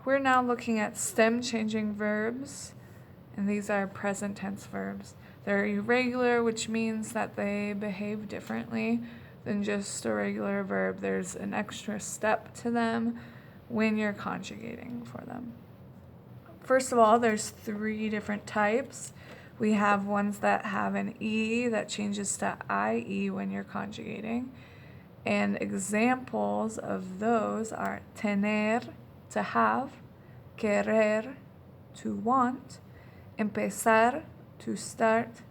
We're now looking at stem changing verbs, and these are present tense verbs. They're irregular, which means that they behave differently than just a regular verb. There's an extra step to them when you're conjugating for them. First of all, there's 3 different types. We have ones that have an E that changes to IE when you're conjugating. And examples of those are tener, to have, querer, to want, empezar, to start,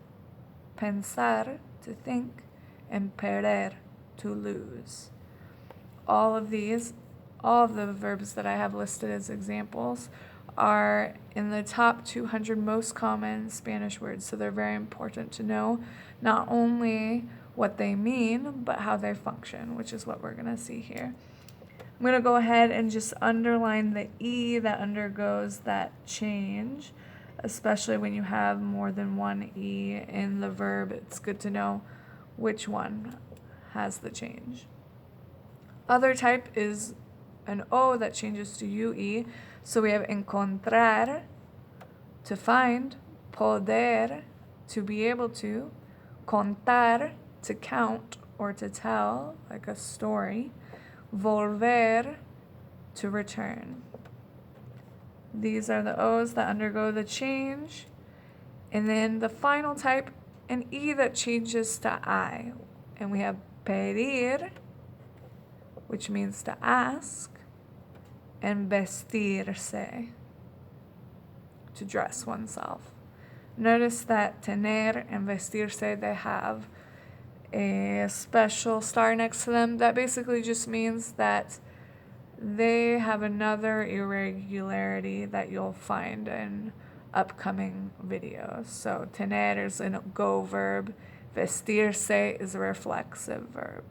pensar, to think, and perder, to lose. All of the verbs that I have listed as examples are in the top 200 most common Spanish words, so they're very important to know not only what they mean, but how they function, which is what we're going to see here. I'm going to go ahead and just underline the E that undergoes that change, especially when you have more than one E in the verb. It's good to know which one has the change. Other type is an O that changes to UE. So we have encontrar, to find, poder, to be able to, contar, to count or to tell, like a story, volver, to return. These are the O's that undergo the change. And then the final type, an E that changes to I. And we have pedir, which means to ask, and vestirse, to dress oneself. Notice that tener and vestirse, they have a special star next to them. That basically just means that they have another irregularity that you'll find in upcoming videos. So tener is a go verb, vestirse is a reflexive verb.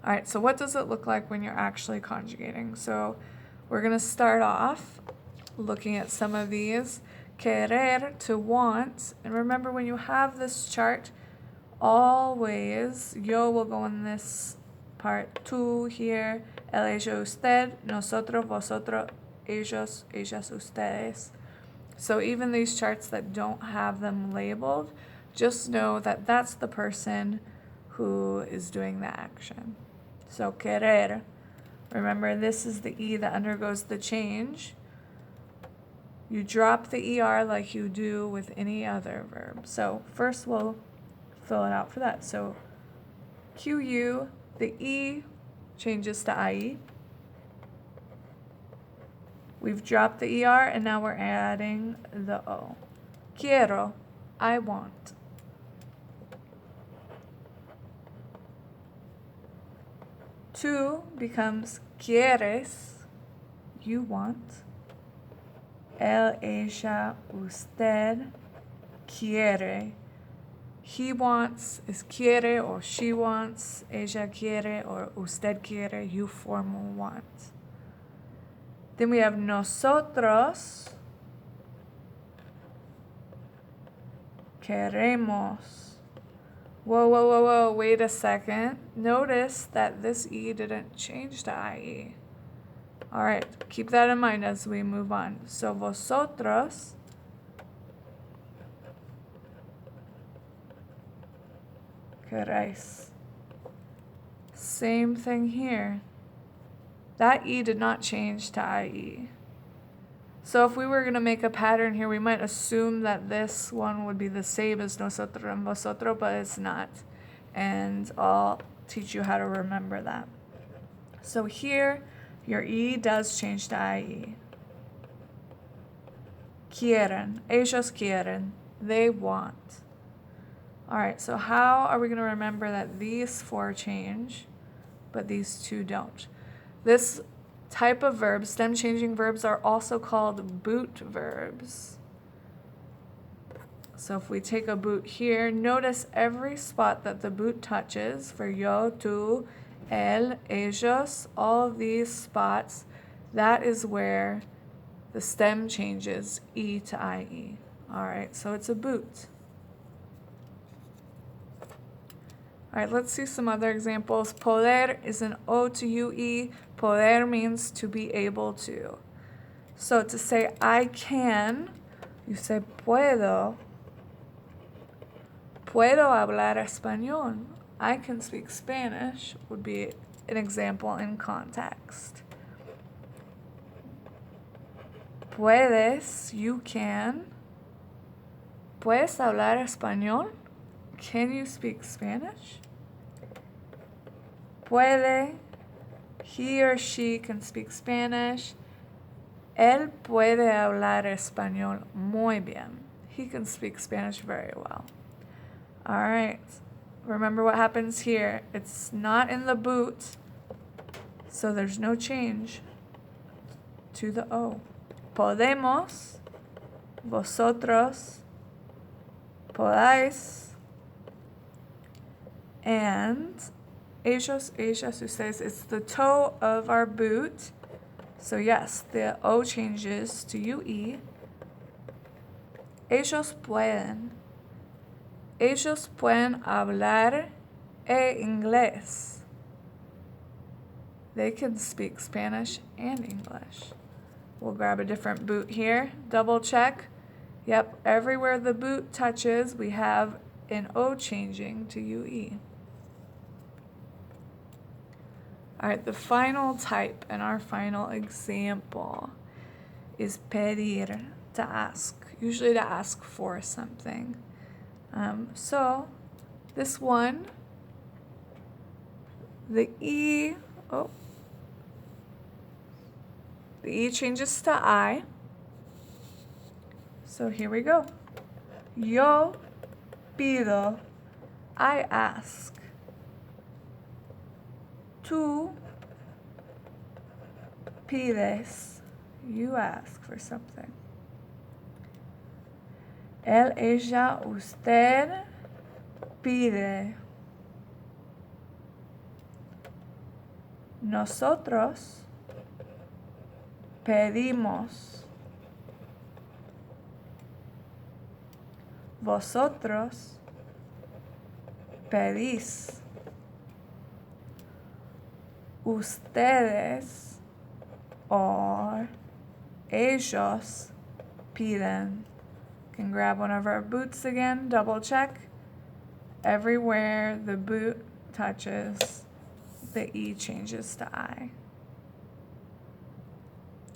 All right, so what does it look like when you're actually conjugating? So we're going to start off looking at some of these. Querer, to want. And remember, when you have this chart, always yo will go in this part. Tú here, el, ello, usted, nosotros, vosotros, ellos, ellas, ustedes. So even these charts that don't have them labeled, just know that that's the person who is doing the action. So querer, remember this is the E that undergoes the change. You drop the ER like you do with any other verb. So first we'll fill it out for that. So QU, the E changes to IE. We've dropped the ER and now we're adding the O. Quiero, I want. Tú becomes quieres, you want. Él, ella, usted, quiere. He wants is quiere or she wants. Ella quiere or usted quiere, you formal want. Then we have nosotros queremos. Whoa, wait a second. Notice that this E didn't change to IE. All right, keep that in mind as we move on. So vosotros queréis. Same thing here. That E did not change to IE. So if we were going to make a pattern here, we might assume that this one would be the same as nosotros and vosotros, but it's not. And I'll teach you how to remember that. So here, your E does change to IE. Quieren. Ellos quieren. They want. All right, so how are we going to remember that these 4 change, but these 2 don't? This type of verb, stem changing verbs, are also called boot verbs. So if we take a boot here, notice every spot that the boot touches for yo, tú, él, ellos, all of these spots, that is where the stem changes E to IE. All right, so it's a boot. All right, let's see some other examples. Poder is an O to UE. Poder means to be able to. So to say I can, you say puedo. Puedo hablar español. I can speak Spanish would be an example in context. Puedes, you can. ¿Puedes hablar español? Can you speak Spanish? Puede, he or she can speak Spanish. Él puede hablar español muy bien. He can speak Spanish very well. All right. Remember what happens here. It's not in the boot, so there's no change to the O. Podemos, vosotros, podáis, and ellos, ellas, ustedes. It's the toe of our boot. So yes, the O changes to UE. Ellos pueden. Ellos pueden hablar inglés. They can speak Spanish and English. We'll grab a different boot here. Double check. Yep, everywhere the boot touches, we have an O changing to UE. All right, the final type and our final example is pedir, to ask, usually to ask for something. So this one, the E changes to I. So here we go. Yo pido, I ask. Tú pides, you ask for something. Él, ella, usted pide. Nosotros pedimos. Vosotros pedís. Ustedes or ellos piden. Can grab one of our boots again, double check. Everywhere the boot touches, the E changes to I.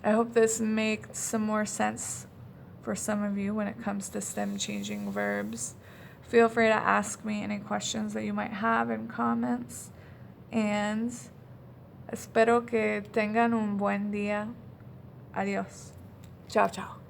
I hope this makes some more sense for some of you when it comes to stem changing verbs. Feel free to ask me any questions that you might have in comments. And espero que tengan un buen día. Adiós. Chao, chao.